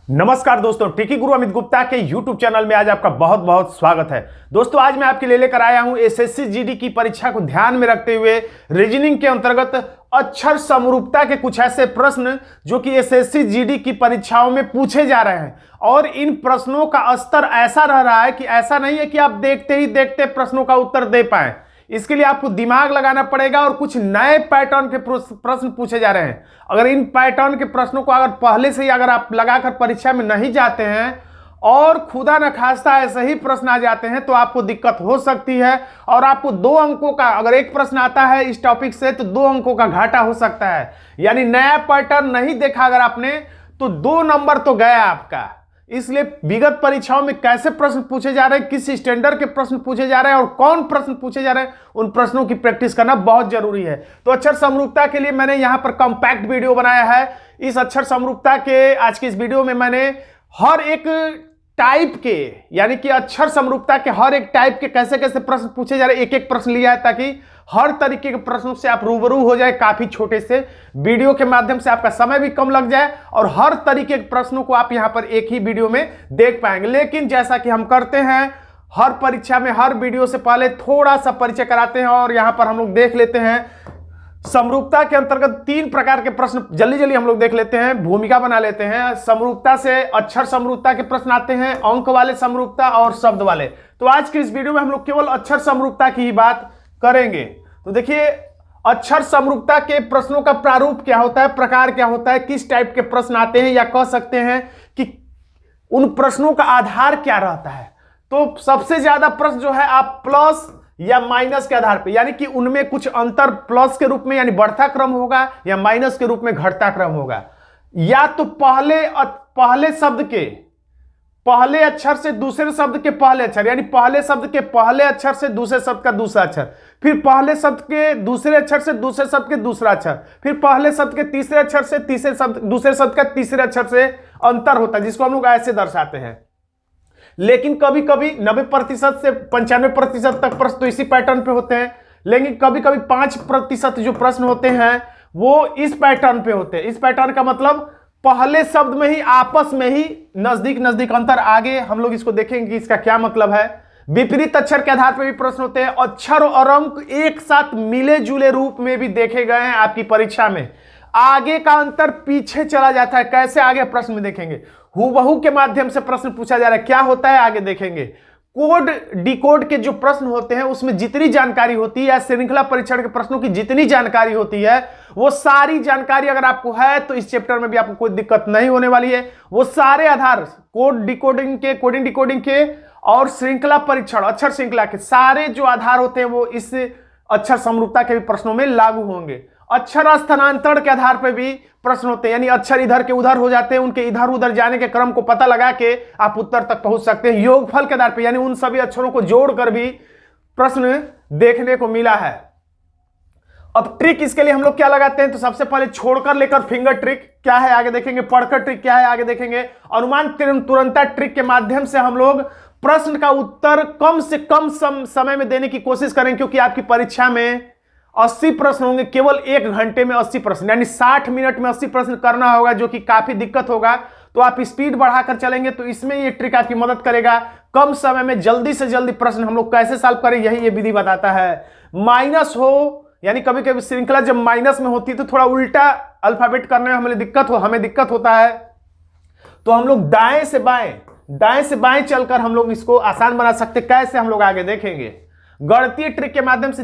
नमस्कार दोस्तों, टिकी गुरु अमित गुप्ता के YouTube चैनल में आज आपका बहुत बहुत स्वागत है। दोस्तों आज मैं आपके लिए लेकर आया हूं एसएससी जीडी की परीक्षा को ध्यान में रखते हुए रीजनिंग के अंतर्गत अक्षर समरूपता के कुछ ऐसे प्रश्न जो कि एसएससी जीडी की परीक्षाओं में पूछे जा रहे हैं। और इन प्रश्नों का स्तर ऐसा रह रहा है कि ऐसा नहीं है कि आप देखते ही देखते प्रश्नों का उत्तर दे पाए। इसके लिए आपको दिमाग लगाना पड़ेगा और कुछ नए पैटर्न के प्रश्न पूछे जा रहे हैं। अगर इन पैटर्न के प्रश्नों को अगर पहले से ही अगर आप लगाकर परीक्षा में नहीं जाते हैं और खुदा न खास्ता ऐसे ही प्रश्न आ जाते हैं तो आपको दिक्कत हो सकती है और आपको 2 अंकों का, अगर एक प्रश्न आता है इस टॉपिक से तो 2 अंकों का घाटा हो सकता है। यानी नया पैटर्न नहीं देखा अगर आपने तो 2 नंबर तो गया आपका। इसलिए विगत परीक्षाओं में कैसे प्रश्न पूछे जा रहे हैं, किस स्टैंडर्ड के प्रश्न पूछे जा रहे हैं और कौन प्रश्न पूछे जा रहे हैं, उन प्रश्नों की प्रैक्टिस करना बहुत जरूरी है। तो अक्षर समरूपता के लिए मैंने यहां पर कॉम्पैक्ट वीडियो बनाया है। इस अक्षर समरूपता के आज की इस वीडियो में मैंने हर एक टाइप के, यानी कि अक्षर समरूपता के हर एक टाइप के कैसे कैसे प्रश्न पूछे जा रहे हैं, एक एक प्रश्न लिया है ताकि हर तरीके के प्रश्नों से आप रूबरू हो जाए। काफी छोटे से वीडियो के माध्यम से आपका समय भी कम लग जाए और हर तरीके के प्रश्नों को आप यहां पर एक ही वीडियो में देख पाएंगे। लेकिन जैसा कि हम करते हैं हर परीक्षा में हर वीडियो से पहले थोड़ा सा परिचय कराते हैं और यहां पर हम लोग देख लेते हैं समरूपता के अंतर्गत 3 प्रकार के प्रश्न जल्दी जल्दी हम लोग देख लेते हैं, भूमिका बना लेते हैं। समरूपता से अक्षर समरूपता के प्रश्न आते हैं, अंक वाले समरूपता और शब्द वाले। तो आज की इस वीडियो में हम लोग केवल अक्षर समरूपता की ही बात करेंगे। तो देखिए अक्षर समरूपता के प्रश्नों का प्रारूप क्या होता है, प्रकार क्या होता है, किस टाइप के प्रश्न आते हैं, या कह सकते हैं कि उन प्रश्नों का आधार क्या रहता है। तो सबसे ज्यादा प्रश्न जो है आप प्लस या माइनस के आधार पे, यानी कि उनमें कुछ अंतर प्लस के रूप में यानी बढ़ता क्रम होगा या माइनस के रूप में घटता क्रम होगा, या तो पहले शब्द के पहले अक्षर से दूसरे शब्द के पहले अक्षर, यानी पहले शब्द के पहले अक्षर से दूसरे शब्द का दूसरा अक्षर, फिर पहले शब्द के दूसरे अक्षर से दूसरे शब्द के दूसरा अक्षर, फिर पहले शब्द के तीसरे अक्षर से तीसरे शब्द दूसरे शब्द का तीसरे अक्षर से अंतर होता है, जिसको हम लोग ऐसे दर्शाते हैं। लेकिन कभी कभी 90% से 95% तक प्रश्न तो इसी पैटर्न पे होते हैं, लेकिन कभी कभी 5% जो प्रश्न होते हैं वो इस पैटर्न पे होते हैं। इस पैटर्न का मतलब पहले शब्द में ही आपस में ही नजदीक नजदीक अंतर। आगे हम लोग इसको देखेंगे कि इसका क्या मतलब है। विपरीत अक्षर के आधार पर भी प्रश्न होते हैं। अक्षर और अंक एक साथ मिले जुले रूप में भी देखे गए हैं आपकी परीक्षा में। आगे का अंतर पीछे चला जाता है, कैसे आगे प्रश्न में देखेंगे। हूबहू के माध्यम से प्रश्न पूछा जा रहा है, क्या होता है आगे देखेंगे। कोड डिकोड के जो प्रश्न होते हैं उसमें जितनी जानकारी होती है या श्रृंखला परीक्षण के प्रश्नों की जितनी जानकारी होती है वो सारी जानकारी अगर आपको है तो इस चैप्टर में भी आपको कोई दिक्कत नहीं होने वाली है। वो सारे आधार कोडिंग डिकोडिंग के और श्रृंखला परीक्षण अक्षर श्रृंखला के सारे जो आधार होते हैं वो इस अक्षर समरूपता के भी प्रश्नों में लागू होंगे। अक्षर स्थानांतरण के आधार पर भी प्रश्न होते हैं, यानी अक्षर इधर के उधर हो जाते हैं, उनके इधर उधर जाने के क्रम को पता लगा के आप उत्तर तक पहुंच सकते हैं। योगफल के आधार पर, यानी उन सभी अक्षरों को जोड़कर भी प्रश्न देखने को मिला है। अब ट्रिक इसके लिए हम लोग क्या लगाते हैं, तो सबसे पहले छोड़कर लेकर फिंगर ट्रिक क्या है आगे देखेंगे, पढ़कर ट्रिक क्या है आगे देखेंगे, अनुमान तुरंता ट्रिक के माध्यम से हम लोग प्रश्न का उत्तर कम से कम समय में देने की कोशिश करें, क्योंकि आपकी परीक्षा में 80 प्रश्न होंगे। केवल 1 घंटे में 80 प्रश्न, यानी 60 मिनट में 80 प्रश्न करना होगा, जो कि काफी दिक्कत होगा। तो आप स्पीड बढ़ाकर चलेंगे तो इसमें ये ट्रिक आपकी मदद करेगा। कम समय में जल्दी से जल्दी प्रश्न हम लोग कैसे सॉल्व करें, यही ये विधि बताता है। माइनस हो, यानी कभी कभी श्रृंखला जब माइनस में होती है तो थोड़ा उल्टा अल्फाबेट करने में हमें दिक्कत होता है। तो हम लोग दाएं से बाएं चलकर हम लोग इसको आसान बना सकते। कैसे हम लोग आगे देखेंगे। गणितीय ट्रिक के माध्यम से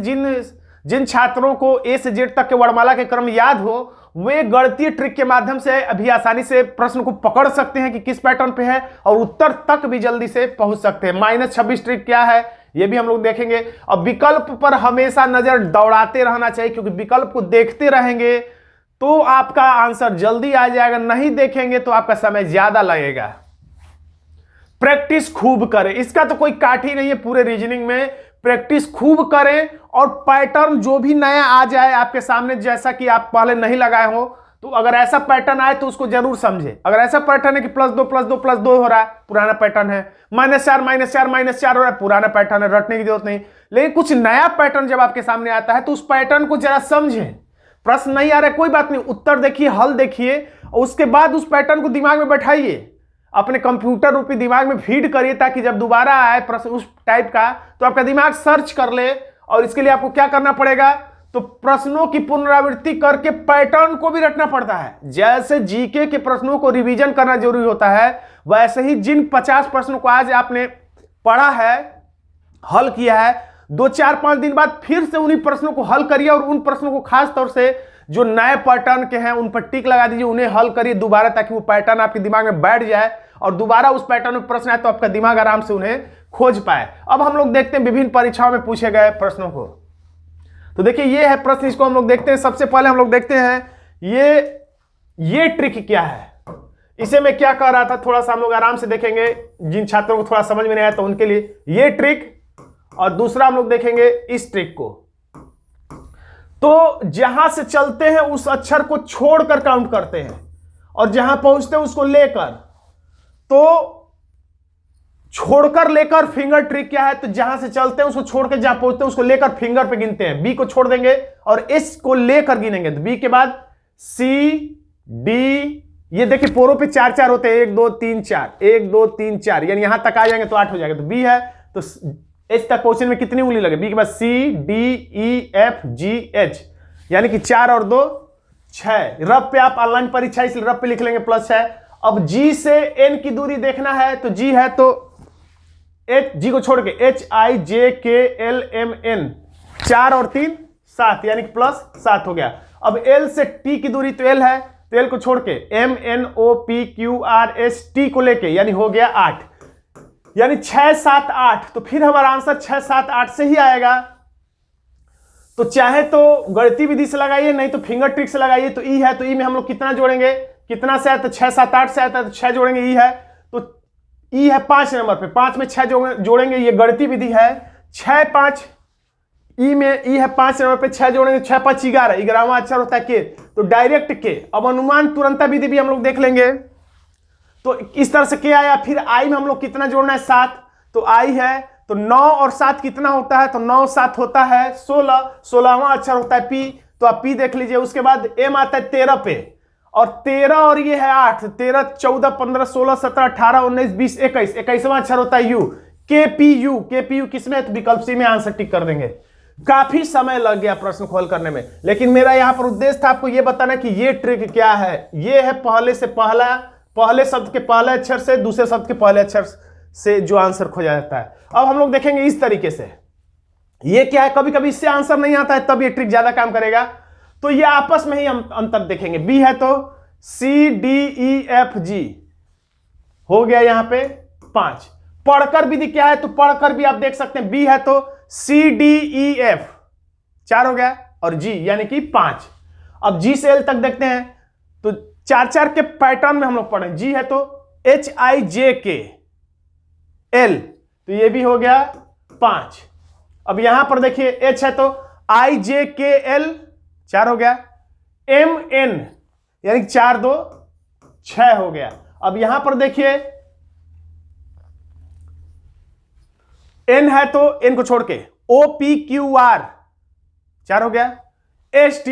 जिन छात्रों को ए से जेड तक के वर्णमाला के क्रम याद हो वे गणितीय ट्रिक के माध्यम से अभी आसानी से प्रश्न को पकड़ सकते हैं कि किस पैटर्न पे है और उत्तर तक भी जल्दी से पहुंच सकते हैं। -26 ट्रिक क्या है ये भी हम लोग देखेंगे। अब विकल्प पर हमेशा नजर दौड़ाते रहना चाहिए, क्योंकि विकल्प को देखते रहेंगे तो आपका आंसर जल्दी आ जाएगा, नहीं देखेंगे तो आपका समय ज्यादा लगेगा। प्रैक्टिस खूब करें, इसका तो कोई काट ही नहीं है पूरे रीजनिंग में। प्रैक्टिस खूब करें और पैटर्न जो भी नया आ जाए आपके सामने, जैसा कि आप पहले नहीं लगाए हो, तो अगर ऐसा पैटर्न आए तो उसको जरूर समझे। अगर ऐसा पैटर्न है कि +2 हो रहा है, पुराना पैटर्न है। -4 हो रहा है, पुराना पैटर्न है, रटने की जरूरत नहीं। लेकिन कुछ नया पैटर्न जब आपके सामने आता है तो उस पैटर्न को जरा समझें। प्रश्न नहीं आ रहा है कोई बात नहीं, उत्तर देखिए, हल देखिए और उसके बाद उस पैटर्न को दिमाग में बैठाइए। अपने कंप्यूटर रूपी दिमाग में फीड करिए, ताकि जब दोबारा आए प्रश्न उस टाइप का तो आपका दिमाग सर्च कर ले। और इसके लिए आपको क्या करना पड़ेगा, तो प्रश्नों की पुनरावृत्ति करके पैटर्न को भी रटना पड़ता है। जैसे जीके के प्रश्नों को रिवीजन करना जरूरी होता है, वैसे ही जिन 50 प्रश्नों को आज आपने पढ़ा है, हल किया है, 2, 4, 5 दिन बाद फिर से उन्हीं प्रश्नों को हल करिए और उन प्रश्नों को खास तौर से जो नए पैटर्न के हैं उन पर टिक लगा दीजिए, उन्हें हल करिए दोबारा, ताकि वो पैटर्न आपके दिमाग में बैठ जाए और दोबारा उस पैटर्न में प्रश्न आए तो आपका दिमाग आराम से उन्हें खोज पाए। अब हम लोग देखते हैं विभिन्न परीक्षाओं में पूछे गए प्रश्नों को। तो देखिए ये है प्रश्न, इसको हम लोग देखते हैं। सबसे पहले हम लोग देखते हैं ये ट्रिक क्या है। इसे मैं क्या कह रहा था, थोड़ा सा हम लोग आराम से देखेंगे, जिन छात्रों को थोड़ा समझ में नहीं आया तो उनके लिए ये ट्रिक, और दूसरा हम लोग देखेंगे इस ट्रिक को। तो जहां से चलते हैं उस अक्षर को छोड़कर काउंट करते हैं, और जहां पहुंचते हैं उसको लेकर। तो छोड़कर लेकर फिंगर ट्रिक क्या है, तो जहां से चलते हैं उसको छोड़कर जहां पहुंचते हैं उसको लेकर फिंगर पे गिनते हैं। बी को छोड़ देंगे और एस को लेकर गिनेंगे, तो बी के बाद सी डी, ये देखिए पोरों पे 4-4 होते हैं, 1 2 3 4, 1 2 3 4, यानी यहां तक आ जाएंगे तो 8 हो जाएगा। तो बी है तो एच तक पहुंचने में कितनी उंगली लगे, बी के बाद C D E F G H, यानी कि 4 और 2 6। रब पे आप ऑनलाइन परीक्षा इसलिए रब पे लिख लेंगे +6। अब जी से एन की दूरी देखना है, तो जी है तो एच, जी को छोड़ के HIJKLMN, 4 और 3 7, यानी कि +7 हो गया। अब एल से टी की दूरी तो एल है, तो एल को छोड़ के MNOPQRST को लेके, यानी हो गया 8, यानी 6 7 8। तो फिर हमारा आंसर 6 7 8 से ही आएगा। तो चाहे तो गणितीय विधि से लगाइए, नहीं तो फिंगर ट्रिक से लगाइए। तो ई है तो ई में हम लोग कितना जोड़ेंगे, कितना से आया तो 6 7 8 से आता है तो 6 जोड़ेंगे, ई है तो ई है 5 नंबर पे, 5 में 6 जोड़ेंगे, ये गणितीय विधि है। 6 5 ई में ई है 5 नंबर पे, 6 जोड़ेंगे, 6 5 11, 11वां अक्षर होता है के, तो डायरेक्ट के। अब अनुमान तुरंता विधि भी हम लोग देख लेंगे। तो इस तरह से के आया, फिर आई में हम लोग कितना जोड़ना है 7, तो आई है तो 9 और 7 कितना होता है, तो 9 7 होता है 16, 16वां अक्षर होता है पी, तो आप पी देख लीजिए। उसके बाद एम आता है 13 पे, और 13 और ये है 8, 13 14 15 16 17 18 19 20 21, 21वां अक्षर होता है यू, के पी यू किसमें है, तो विकल्प सी में आंसर टिक कर देंगे। काफी समय लग गया प्रश्न को हल करने में, लेकिन मेरा यहां पर उद्देश्य था आपको यह बताना कि ये ट्रिक क्या है। ये है पहले शब्द के पहले अक्षर से दूसरे शब्द के पहले अक्षर से जो आंसर खोजा जाता है। अब हम लोग देखेंगे इस तरीके से, ये क्या है, कभी कभी इससे आंसर नहीं आता है तब ये ट्रिक ज्यादा काम करेगा। तो ये आपस में ही हम अंतर देखेंगे। बी है तो सी डी ई एफ जी हो गया यहां पे 5। पढ़कर विधि क्या है, तो पढ़कर भी आप देख सकते हैं, बी है तो सी डी ई एफ 4 हो गया, और जी यानी कि 5। अब जी से एल तक देखते हैं, तो 4-4 के पैटर्न में हम लोग पढ़े। जी है तो HIJKL, तो ये भी हो गया 5। अब यहां पर देखिए एच है तो IJKL 4 हो गया, MN यानी 4 2 6 हो गया। अब यहां पर देखिए N है तो N को छोड़ के OPQR 4 हो गया, ST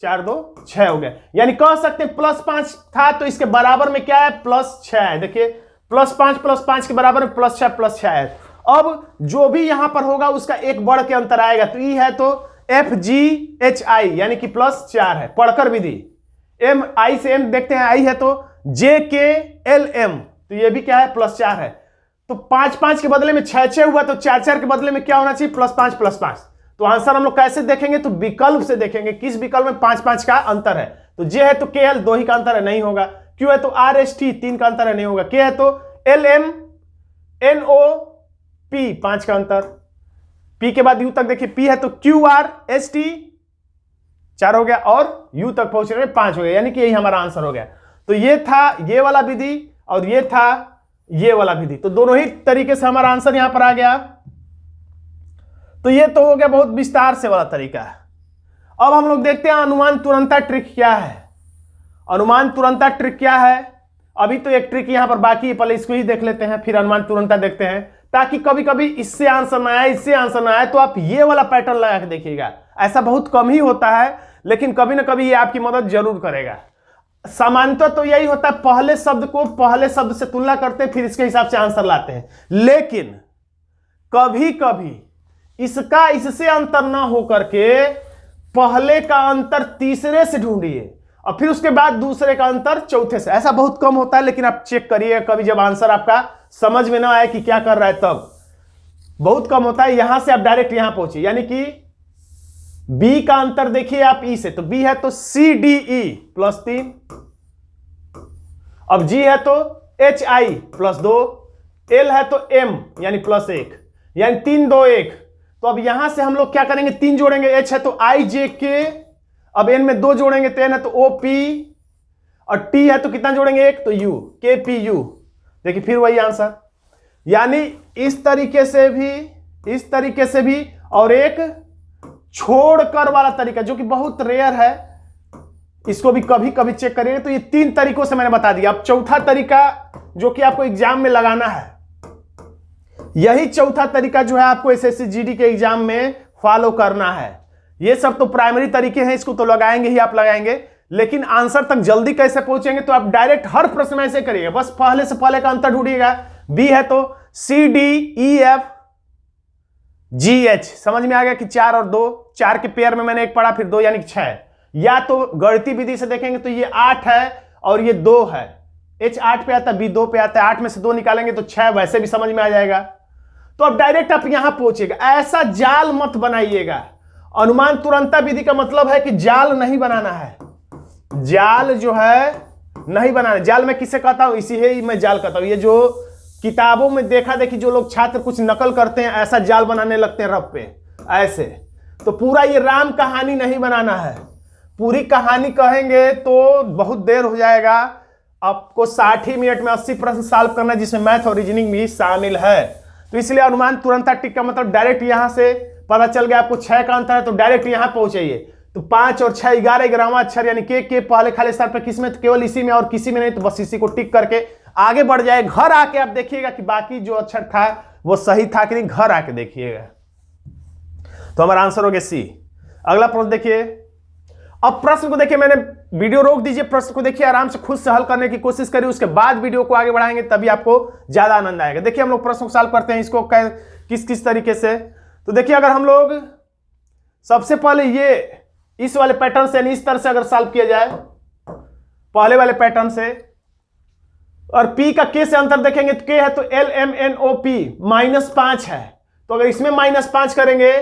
4 2 6 हो गया। यानी कह सकते हैं +5 था तो इसके बराबर में क्या है, +6 है। देखिए +5 के बराबर में +6 है। अब जो भी यहां पर होगा उसका एक बढ़ के अंतर आएगा। तो ई है तो FGHI यानी कि +4 है। पढ़कर विधि M I से M देखते हैं, आई है तो JKLM, तो ये भी क्या है, +4 है। तो 5 के बदले में 6 हुआ, तो 4 के बदले में क्या होना चाहिए, +5 तो आंसर हम लोग कैसे देखेंगे, तो विकल्प से देखेंगे किस विकल्प में 5 का अंतर है। तो J है तो KL 2 ही का अंतर है, नहीं होगा। Q है तो RST 3 का अंतर है, नहीं होगा। K है तो LMNOP 5 का अंतर। P के बाद U तक देखिए, P है तो QRST 4 हो गया, और U तक पहुंचने में 5 हो गया, यानी कि यही हमारा आंसर हो गया। तो ये था ये वाला विधि और ये था ये वाला विधि, तो दोनों ही तरीके से हमारा आंसर यहां पर आ गया। तो ये तो हो गया बहुत विस्तार से वाला तरीका। अब हम लोग देखते हैं अनुमान तुरंता ट्रिक क्या है। अनुमान तुरंता ट्रिक क्या है, अभी तो एक ट्रिक यहां पर बाकी है, पहले इसको ही देख लेते हैं, फिर अनुमान तुरंता देखते हैं, ताकि कभी कभी इससे आंसर ना आए, इससे आंसर ना आए, तो आप ये वाला पैटर्न लगा के देखिएगा। ऐसा बहुत कम ही होता है, लेकिन कभी ना कभी ये आपकी मदद जरूर करेगा। सामान्यतः तो यही होता है, पहले शब्द को पहले शब्द से तुलना करते हैं, फिर इसके हिसाब से आंसर लाते हैं। लेकिन कभी कभी इसका इससे अंतर ना होकर के पहले का अंतर तीसरे से ढूंढिए और फिर उसके बाद दूसरे का अंतर चौथे से। ऐसा बहुत कम होता है, लेकिन आप चेक करिए कभी जब आंसर आपका समझ में ना आए कि क्या कर रहा है, तब बहुत कम होता है। यहां से आप डायरेक्ट यहां पहुंचे, यानी कि बी का अंतर देखिए आप ई से, तो बी है तो सी डी ई +3, अब जी है तो एच आई +2, एल है तो एम यानी +1, यानी 3 2 1। तो अब यहां से हम लोग क्या करेंगे, 3 जोड़ेंगे, एच है तो आई जे के, अब एन में 2 जोड़ेंगे तो एन है तो ओ पी, और टी है तो कितना जोड़ेंगे 1, तो यू, के पी यू। देखिए फिर वही आंसर, यानी इस तरीके से भी, इस तरीके से भी, और एक छोड़कर वाला तरीका जो कि बहुत रेयर है, इसको भी कभी कभी चेक करिए। तो ये 3 तरीकों से मैंने बता दिया। अब चौथा तरीका जो कि आपको एग्जाम में लगाना है, यही चौथा तरीका जो है आपको एसएससी जीडी के एग्जाम में फॉलो करना है। ये सब तो प्राइमरी तरीके हैं, इसको तो लगाएंगे ही आप लगाएंगे, लेकिन आंसर तक जल्दी कैसे पहुंचेंगे, तो आप डायरेक्ट हर प्रश्न में ऐसे करिएगा, बस पहले से पहले का अंतर ढूंढिएगा। बी है तो C D E F G H, समझ में आ गया कि 4 और 2, 4 के पेयर में मैंने 1 पढ़ा, फिर 2 यानी 6। या तो गणितीय विधि से देखेंगे तो ये 8 है और ये 2 है, एच 8 पे आता है, बी 2 पे आता है, 8 में से 2 निकालेंगे तो 6, वैसे भी समझ में आ जाएगा। तो अब डायरेक्ट आप यहां पहुंचेगा, ऐसा जाल मत बनाइएगा। अनुमान तुरंता विधि का मतलब है कि जाल नहीं बनाना है, जाल जो है नहीं बनाना। जाल मैं किसे कहता हूं, इसी ही मैं जाल कहता हूं। ये जो किताबों में देखा देखी जो लोग छात्र कुछ नकल करते हैं, ऐसा जाल बनाने लगते हैं रफ पे ऐसे, तो पूरा ये राम कहानी नहीं बनाना है। पूरी कहानी कहेंगे तो बहुत देर हो जाएगा, आपको 60 ही मिनट में 80 प्रश्न सॉल्व करना है, जिसमें मैथ और रीजनिंग भी शामिल है। तो इसलिए अनुमान तुरंता टिक का मतलब डायरेक्ट यहां से पता चल गया आपको 6 का अंतर है, तो डायरेक्ट यहां पहुंचाइए। तो 5 और 6 11 11वां अक्षर यानी के पहले खाली स्थान पर किसमें, तो केवल इसी में और किसी में नहीं, तो बस इसी को टिक करके आगे बढ़ जाए। घर आके आप देखिएगा कि बाकी जो अक्षर था वो सही था कि नहीं, घर आके देखिएगा। तो हमारा आंसर हो गया सी। अगला प्रश्न देखिए। अब प्रश्न को देखिए, मैंने वीडियो रोक दीजिए, प्रश्न को देखिए, आराम से खुद से हल करने की कोशिश करिए, उसके बाद वीडियो को आगे बढ़ाएंगे, तभी आपको ज्यादा आनंद आएगा। देखिए हम लोग प्रश्न को सॉल्व करते हैं, इसको किस किस तरीके से। तो देखिए अगर हम लोग सबसे पहले ये इस वाले पैटर्न से यानी इस तरह से अगर सॉल्व किया जाए, पहले वाले पैटर्न से, और P का K से अंतर देखेंगे तो K है तो LMNOP -5 है, तो अगर इसमें -5 करेंगे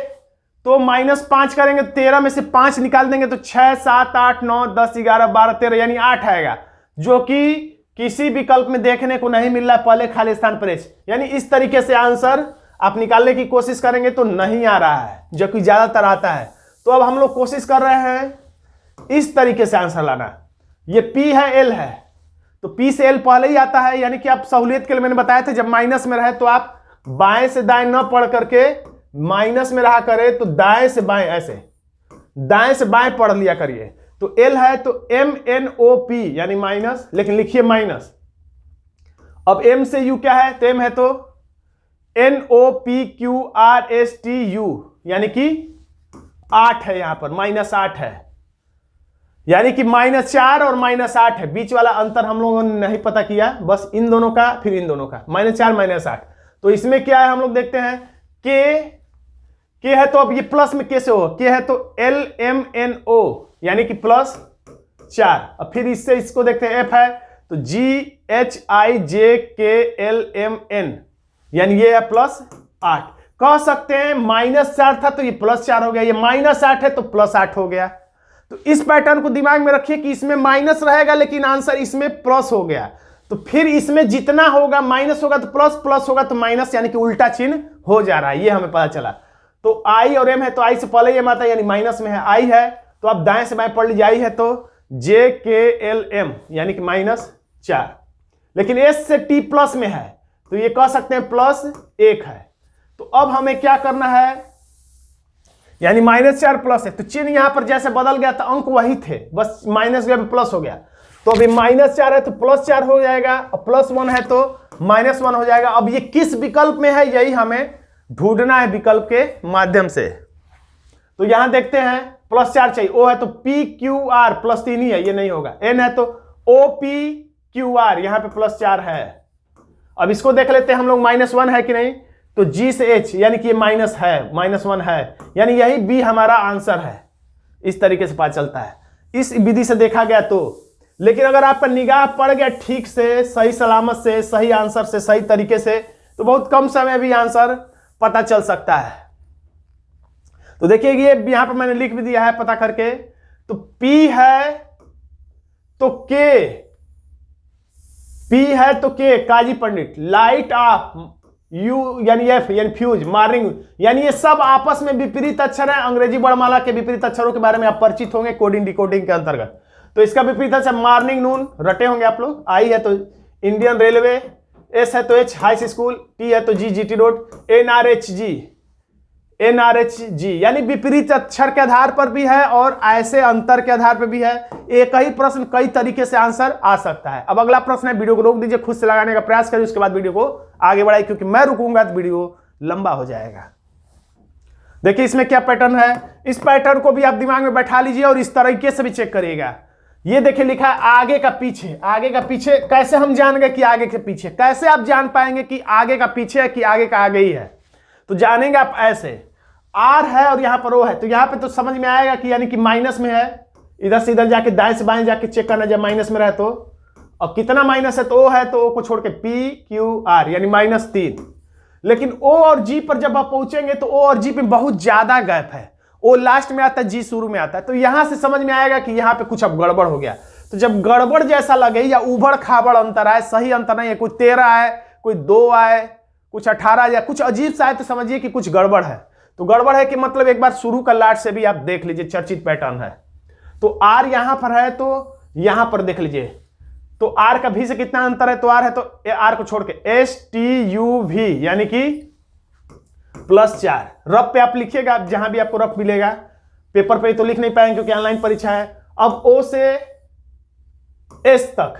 तो -5 करेंगे, 13 में से 5 निकाल देंगे तो 6 7 8 9 10 11 12 13 यानी 8 आएगा, जो कि किसी विकल्प में देखने को नहीं मिल रहा है, पहले खाली स्थान पर H। यानी इस तरीके से आंसर आप निकालने की कोशिश करेंगे तो नहीं आ रहा है, जो कि ज्यादातर आता है। तो अब हम लोग कोशिश कर रहे हैं इस तरीके से आंसर लाना। ये P है L है, तो P से L पहले ही आता है, यानी कि आप सहूलियत के लिए मैंने बताया था जब माइनस में रहे तो आप बाएं से दाएं न पढ़ करके माइनस में रहा करे तो दाएं से बाएं, ऐसे दाएं से बाएं पढ़ लिया करिए। तो L है तो MNOP यानी माइनस, लेकिन लिखिए माइनस। अब M से U क्या है, तो M है तो NOPQRSTU यानी कि 8 है, यहां पर -8 है, यानी कि -4 और -8 है। बीच वाला अंतर हम लोगों ने नहीं पता किया, बस इन दोनों का फिर इन दोनों का, -4 -8। तो इसमें क्या है हम लोग देखते हैं, के है तो अब ये प्लस में कैसे होगा, के है तो LMNO यानी कि +4। अब फिर इससे इसको देखते हैं, F है तो GHIJKLMN यानी ये है +8। कह सकते हैं -4 था तो ये +4 हो गया, ये -8 है तो +8 हो गया। तो इस पैटर्न को दिमाग में रखिए कि इसमें माइनस रहेगा लेकिन आंसर इसमें प्लस हो गया, तो फिर इसमें जितना होगा माइनस होगा तो प्लस, प्लस होगा तो माइनस, यानी कि उल्टा चिन्ह हो जा रहा है, ये हमें पता चला। तो I और M है तो I से पहले ये आता है यानी माइनस में है, I है तो आप दाएं से बाएं पढ़ लीजिए, I है तो JKLM यानी कि -4, लेकिन S से T प्लस में है तो ये कह सकते हैं +1 है। तो अब हमें क्या करना है, यानी -4 प्लस है, तो चिन्ह यहां पर जैसे बदल गया था, अंक वही थे, बस माइनस गया प्लस हो गया। तो अभी -4 है तो +4 हो जाएगा, और +1 है तो -1 हो जाएगा। अब ये किस विकल्प में है, यही हमें ढूंढना है विकल्प के माध्यम से। तो यहां देखते हैं +4 चाहिए, O है तो PQR +3 ही है, ये नहीं होगा। N है तो OPQR, यहां पे +4 है। अब इसको देख लेते हैं हम लोग, -1 है कि नहीं, तो G से H यानी कि ये माइनस है, -1 है, यानी यही B हमारा आंसर है। इस तरीके से पता चलता है इस विधि से देखा गया तो। लेकिन अगर आपका निगाह पड़ गया ठीक से, सही सलामत से, सही आंसर से, सही तरीके से, तो बहुत कम समय में भी आंसर पता चल सकता है। तो देखिए ये यहां पर मैंने लिख भी दिया है पता करके। तो P है तो K, P है तो K काजी पंडित, लाइट ऑफ, U यानी F यानी फ्यूज, मॉर्निंग, यानी ये सब आपस में विपरीत अक्षर है। अंग्रेजी वर्णमाला के विपरीत अक्षरों के बारे में आप परिचित होंगे कोडिंग डिकोडिंग के अंतर्गत। तो इसका विपरीत अक्षर मॉर्निंग, नून रटे होंगे आप लोग। I है तो इंडियन रेलवे, S है तो H हाई स्कूल, T है तो G GT रोड, NRHG यानी विपरीत अक्षर के आधार पर भी है और ऐसे अंतर के आधार पर भी है। एक ही प्रश्न कई तरीके से आंसर आ सकता है। अब अगला प्रश्न है, वीडियो को रोक दीजिए, खुद से लगाने का प्रयास करिए, उसके बाद वीडियो को आगे बढ़ाइए, क्योंकि मैं रुकूंगा तो वीडियो लंबा हो जाएगा। देखिए इसमें क्या पैटर्न है, इस पैटर्न को भी आप दिमाग में बैठा लीजिए और इस तरीके से भी चेक करिएगा। ये देखिए लिखा है आगे का पीछे। आगे का पीछे कैसे हम जान गए कि आगे के पीछे, कैसे आप जान पाएंगे कि आगे का पीछे है कि आगे का आगे ही है? तो जानेंगे आप ऐसे, R है और यहां पर O है, तो यहां पे तो समझ में आएगा कि यानी कि माइनस में है। इधर से इधर जाके दाएं से बाएं जाके चेक करना जब माइनस में रहे तो। और कितना माइनस है तो O है, तो O को छोड़ के PQR यानी -3। लेकिन O और G पर जब आप पहुंचेंगे तो O और G पे बहुत ज्यादा गैप है। O लास्ट में आता है, G शुरू में आता है, तो यहां से समझ में आएगा कि यहां पे कुछ अब गड़बड़ हो गया। तो जब गड़बड़ जैसा लगे या उबड़ खाबड़ अंतर आए, सही अंतर नहीं है, कोई 13 आए, कोई 2 आए, कुछ 18 या कुछ अजीब सा है, तो समझिए कि कुछ गड़बड़ है। तो गड़बड़ है कि मतलब एक बार शुरू का लाट से भी आप देख लीजिए, चर्चित पैटर्न है। तो R यहां पर है तो यहां पर देख लीजिए, तो R का V से कितना अंतर है, तो R है तो R को छोड़ के STUV यानी कि +4। रफ पे आप लिखिएगा, जहां भी आपको रफ मिलेगा, पेपर पे तो लिख नहीं पाएंगे क्योंकि ऑनलाइन परीक्षा है। अब O से S तक,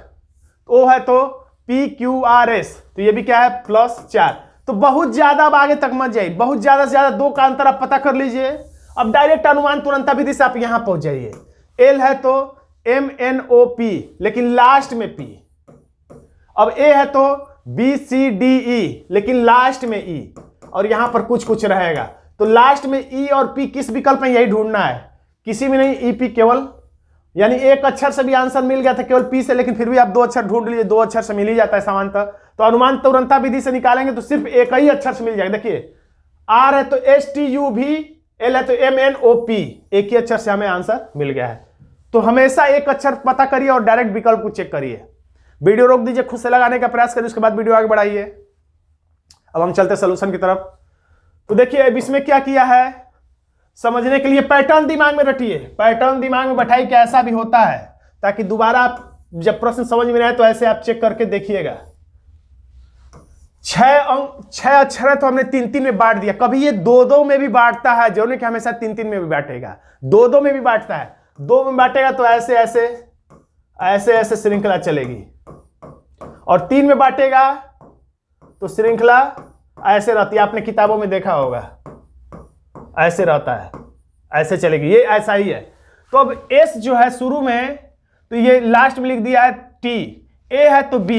O है तो PQRS, तो ये भी क्या है +4। तो बहुत ज्यादा अब आगे तक मत जाइए, बहुत ज्यादा से ज्यादा 2 का अंतर आप पता कर लीजिए। अब डायरेक्ट अनुमान तुरंत विधि से आप यहां पहुंच जाइए। L है तो MNOP लेकिन लास्ट में P। अब A है तो BCDE लेकिन लास्ट में E, और यहां पर कुछ कुछ रहेगा, तो लास्ट में E और P किस विकल्प में, यही ढूंढना है, किसी में नहीं। EP केवल, यानी एक अक्षर से भी आंसर मिल गया था केवल P से, लेकिन फिर भी आप 2 अक्षर ढूंढ लीजिए, 2 अक्षर से मिल ही जाता है सामान्यतः। तो अनुमान तुरंता विधि से निकालेंगे तो सिर्फ एक ही अक्षर से मिल जाएगा। देखिए R है तो STUV, L है तो MNOP, एक ही अक्षर से हमें आंसर मिल गया है। तो हमेशा एक अक्षर पता करिए और डायरेक्ट विकल्प को चेक करिए। वीडियो रोक दीजिए, खुद से लगाने का प्रयास करिए, उसके बाद वीडियो आगे बढ़ाइए। अब हम चलते सॉल्यूशन की तरफ। तो देखिए अब इसमें क्या किया है, समझने के लिए पैटर्न दिमाग में रटिए, पैटर्न दिमाग में बैठाइए कि ऐसा भी होता है, ताकि दोबारा आप जब प्रश्न समझ में आए तो ऐसे आप चेक करके देखिएगा। 6 अक्षर है तो हमने 3-3 में बांट दिया। कभी ये 2-2 में भी बांटता है, जो नहीं कि हमेशा 3-3 में भी बांटेगा, 2-2 में भी बांटता है। 2 में बांटेगा तो ऐसे ऐसे ऐसे ऐसे श्रृंखला चलेगी, और 3 में बांटेगा तो श्रृंखला ऐसे रहती है, आपने किताबों में देखा होगा, ऐसे रहता है, ऐसे चलेगी, ये ऐसा ही है। तो अब S जो है शुरू में, तो ये लास्ट में लिख दिया है T, A है तो B,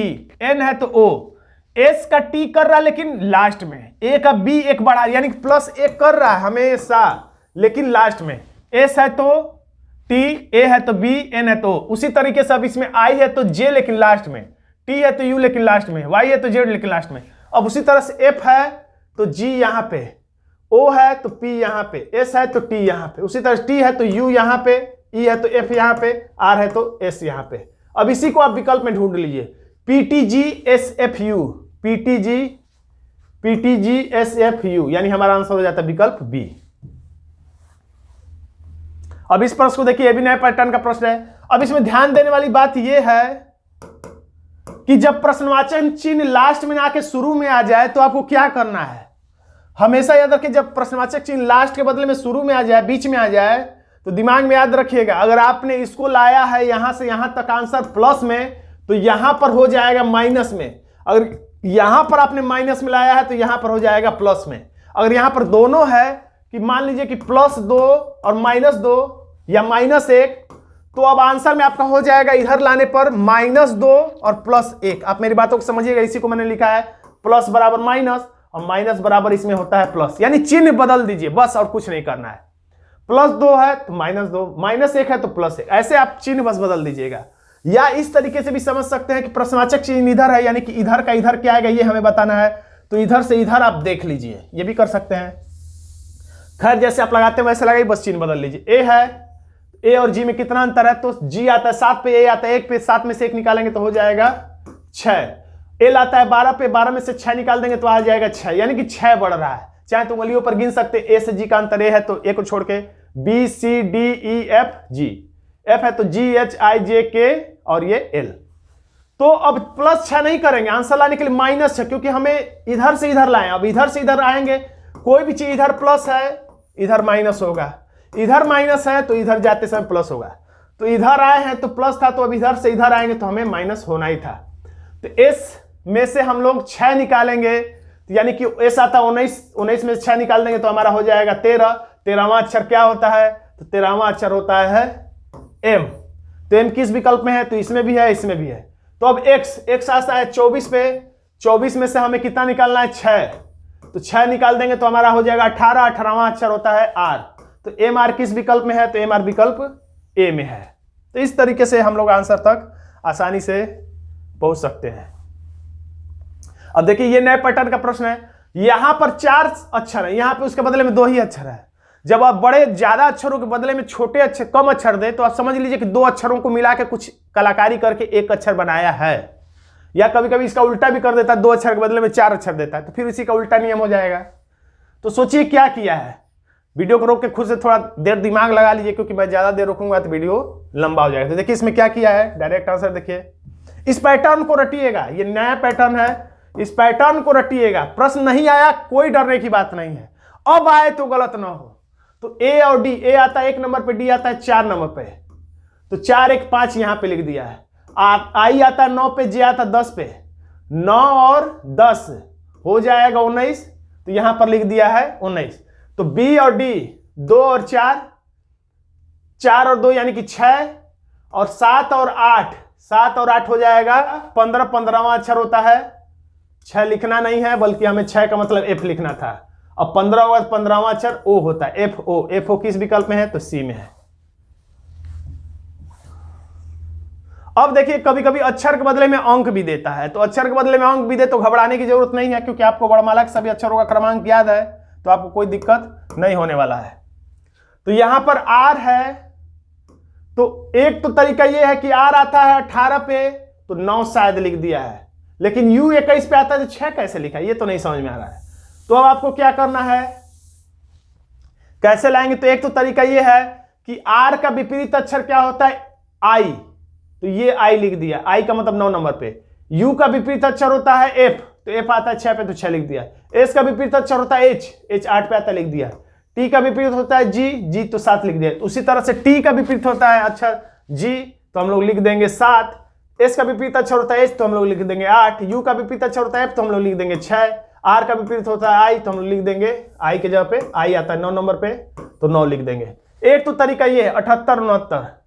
N है तो O, S का T कर रहा है लेकिन लास्ट में, A का B एक बढ़ा यानी +1 कर रहा है हमेशा, लेकिन लास्ट में। S है तो T, A है तो B, N है तो O। उसी तरीके से अब इसमें I है तो J लेकिन लास्ट में, T है तो U लेकिन लास्ट में, Y है तो Z लेकिन लास्ट में। अब उसी तरह से F है तो G यहां पे, O है तो P यहां पे, S है तो T यहां पे, उसी तरह T है तो U यहां पे, E है तो F यहां पे, R है तो S यहां पे। अब इसी को आप विकल्प में ढूंढ लीजिए, PTGSFU, PTGSFU, यानी हमारा आंसर हो जाता है विकल्प B। अब इस प्रश्न को देखिए, ये भी नए पैटर्न का प्रश्न है। अब इसमें ध्यान देने वाली बात यह है कि जब प्रश्नवाचक चिन्ह लास्ट में आके शुरू में आ जाए तो आपको क्या करना है। हमेशा याद रखिए, जब प्रश्नवाचक चिन्ह लास्ट के बदले में शुरू में आ जाए, बीच में आ जाए, तो दिमाग में याद रखिएगा, अगर आपने इसको लाया है यहां से यहां तक आंसर प्लस में, तो यहां पर हो जाएगा माइनस में। अगर यहां पर आपने माइनस में लाया है तो यहां पर हो जाएगा प्लस में। अगर यहां पर दोनों है कि मान लीजिए कि +2 और -2 या -1, तो अब आंसर में आपका हो जाएगा इधर लाने पर -2 और +1। आप मेरी बातों को समझिएगा, इसी को मैंने लिखा है प्लस बराबर माइनस और माइनस बराबर इसमें होता है प्लस, यानी चिन्ह बदल दीजिए बस, और कुछ नहीं करना है। +2 है तो -2, -1 है तो +1, ऐसे आप चिन्ह बस बदल दीजिएगा। या इस तरीके से भी समझ सकते हैं कि प्रश्नवाचक चिन्ह इधर है, यानी कि इधर का इधर क्या आएगा ये हमें बताना है, तो इधर से इधर आप देख लीजिए, ये भी कर सकते हैं। खैर जैसे आप लगाते हैं वैसे लगाइए, बस चिन्ह बदल लीजिए। ए है, ए और जी में कितना अंतर है, तो जी आता है 7 पे, ए आता है 1 पे, 7 में से 1 निकालेंगे तो हो जाएगा 6। एल आता है 12 पे, 12 में से 6 निकाल देंगे तो आ जाएगा 6, यानी कि 6 बढ़ रहा है। चाहे तो उंगलियों पर गिन सकते, ए से जी का अंतर ए है तो ए को छोड़ के B C D E F G, F है तो जी एच आई जे के और ये एल। तो अब +6 नहीं करेंगे, आंसर लाने के लिए -6, क्योंकि हमें इधर से इधर लाए। अब इधर से इधर आएंगे, कोई भी चीज इधर प्लस है इधर माइनस होगा, इधर माइनस है तो इधर जाते समय प्लस होगा। तो इधर आए हैं तो प्लस था, तो अब इधर से इधर आएंगे तो हमें माइनस होना ही था। तो एस में से हम लोग 6 निकालेंगे, यानी कि एस आता 19 में से 6 निकाल देंगे तो हमारा हो जाएगा 13। 13वां अक्षर क्या होता है, तो 13वां अक्षर होता है एम। तो एम किस विकल्प में है, तो इसमें भी है इसमें भी है। तो अब एक्स आता है 24 पे, 24 में से हमें कितना निकालना है 6, तो 6 निकाल देंगे तो हमारा हो जाएगा 18। 18वां अक्षर होता है आर। तो एम आर किस विकल्प में है, तो एम आर विकल्प ए में है। तो इस तरीके से हम लोग आंसर तक आसानी से पहुंच सकते हैं। अब देखिए ये नए पैटर्न का प्रश्न है, यहां पर 4 अक्षर है, यहां पे उसके बदले में 2 ही अक्षर है। जब आप बड़े ज्यादा अक्षरों के बदले में छोटे अक्षर कम अक्षर दे तो आप समझ लीजिए कि 2 अक्षरों को मिला के कुछ कलाकारी करके एक अक्षर बनाया है। या कभी कभी इसका उल्टा भी कर देता है, 2 अक्षर के बदले में 4 अक्षर देता है, तो फिर इसी का उल्टा नियम हो जाएगा। तो सोचिए क्या किया है। वीडियो को रोक के खुद से थोड़ा देर दिमाग लगा लीजिए, क्योंकि मैं ज्यादा देर रोकूंगा तो वीडियो लंबा हो जाएगा। तो देखिए इसमें क्या किया है, डायरेक्ट आंसर देखिए। इस पैटर्न को रटिएगा, ये नया पैटर्न है, इस पैटर्न को रटिएगा। प्रश्न नहीं आया कोई डरने की बात नहीं है, अब आए तो गलत ना हो। तो ए और डी, ए आता है 1 नंबर पे, डी आता है 4 नंबर पे, तो 4 1 5 यहां पे लिख दिया है। आई आता है 9 पे, जे आता है 10 पे, 9 और 10 हो जाएगा 19, तो यहां पर लिख दिया है 19। तो बी और डी 2 और 4, 4 और 2 यानी कि 6, और 7 और 8, 7 और 8 हो जाएगा 15। 15वां अक्षर होता है, 6 लिखना नहीं है बल्कि हमें 6 का मतलब एफ लिखना था। अब 15 होगा तो 15वां अक्षर ओ होता है, एफ ओ। एफ ओ किस विकल्प में है, तो सी में है। अब देखिए कभी कभी अक्षर के बदले में अंक भी देता है, तो अक्षर के बदले में अंक भी दे तो घबराने की जरूरत नहीं है, क्योंकि आपको वर्णमाला के सभी अक्षरों का क्रमांक याद है, तो आपको कोई दिक्कत नहीं होने वाला है। तो यहां पर आर है, तो एक तो तरीका यह है कि आर आता है 18 पे तो 9 शायद लिख दिया है, लेकिन यू 21 पे आता है तो 6 कैसे लिखा, ये तो नहीं समझ में आ रहा है। तो अब आपको क्या करना है, कैसे लाएंगे, तो एक तो तरीका यह है कि आर का विपरीत अक्षर क्या होता है, आई, तो ये आई लिख दिया, आई का मतलब 9 नंबर पे। यू का विपरीत अक्षर होता है एफ, तो एफ आता है 6 पे तो 6 लिख दिया। एस का विपरीत अक्षर होता है एच, एच 8 पे आता है लिख दिया। टी का विपरीत होता है जी, जी तो 7 लिख दिया। उसी तरह से टी का विपरीत होता है अक्षर जी, तो हम लोग लिख देंगे 7। एस का विपरीत अक्षर होता है एच, तो हम लोग लिख देंगे 8। यू का विपरीत अक्षर होता है एफ, तो हम लोग लिख देंगे 6। आर का विपरीत होता है आई, तो हम लोग लिख देंगे आई के जगह पे आई आता है 9 नंबर पे, तो 9 लिख देंगे। एक तो तरीका ये है 78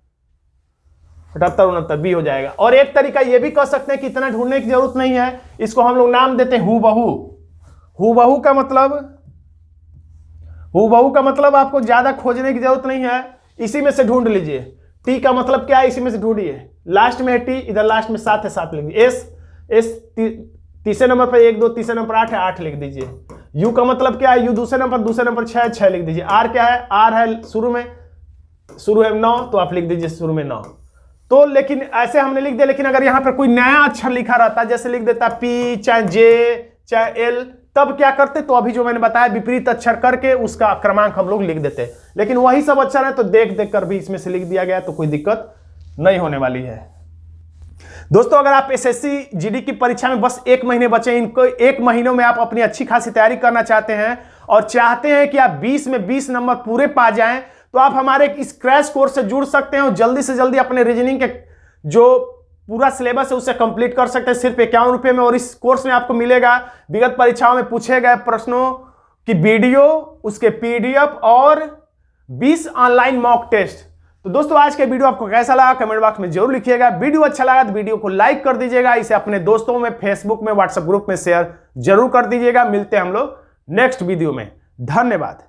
69 बी हो जाएगा। और एक तरीका ये भी कर सकते हैं कि इतना ढूंढने की जरूरत नहीं है, इसको हम लोग नाम देते हैं हूबहू। हूबहू का मतलब आपको ज्यादा खोजने की जरूरत नहीं है, इसी में से ढूंढ लीजिए। टी का मतलब क्या है, इसी में से ढूंढिए। लास्ट में है टी, इधर लास्ट में 7 है, 7 लिख दीजिए। एस तीसरे नंबर पर 1 2, तीसरे नंबर 8 है, 8 लिख दीजिए। यू का मतलब क्या है, यू दूसरे नंबर 6 6 लिख दीजिए। आर क्या है, आर है शुरू है 9, तो आप लिख दीजिए शुरू में 9। तो लेकिन ऐसे हमने लिख दिया, लेकिन अगर यहां पर कोई नया अक्षर लिखा रहता, जैसे लिख देता पी चाहे जे चाहे एल, तब क्या करते, तो अभी जो मैंने बताया विपरीत अक्षर करके उसका क्रमांक हम लोग लिख देते। लेकिन वही सब अक्षर है तो देख देख कर भी इसमें से लिख दिया गया, तो कोई दिक्कत नहीं होने वाली है। दोस्तों अगर आप एसएससी जीडी की परीक्षा में बस 1 महीने बचे, इनको 1 महीनों में आप अपनी अच्छी खासी तैयारी करना चाहते हैं और चाहते हैं कि आप 20 में 20 नंबर पूरे पा जाएं, तो आप हमारे इस क्रैश कोर्स से जुड़ सकते हैं और जल्दी से जल्दी अपने रीजनिंग के जो पूरा सिलेबस है उसे कंप्लीट कर सकते हैं सिर्फ 51 रुपये में। और इस कोर्स में आपको मिलेगा विगत परीक्षाओं में पूछे गए प्रश्नों की वीडियो, उसके पीडीएफ और 20 ऑनलाइन मॉक टेस्ट। तो दोस्तों आज के वीडियो आपको कैसा लगा कमेंट बॉक्स में जरूर लिखिएगा। वीडियो अच्छा लगा तो वीडियो को लाइक कर दीजिएगा, इसे अपने दोस्तों में, फेसबुक में, व्हाट्सएप ग्रुप में शेयर जरूर कर दीजिएगा। मिलते हैं हम लोग नेक्स्ट वीडियो में। धन्यवाद।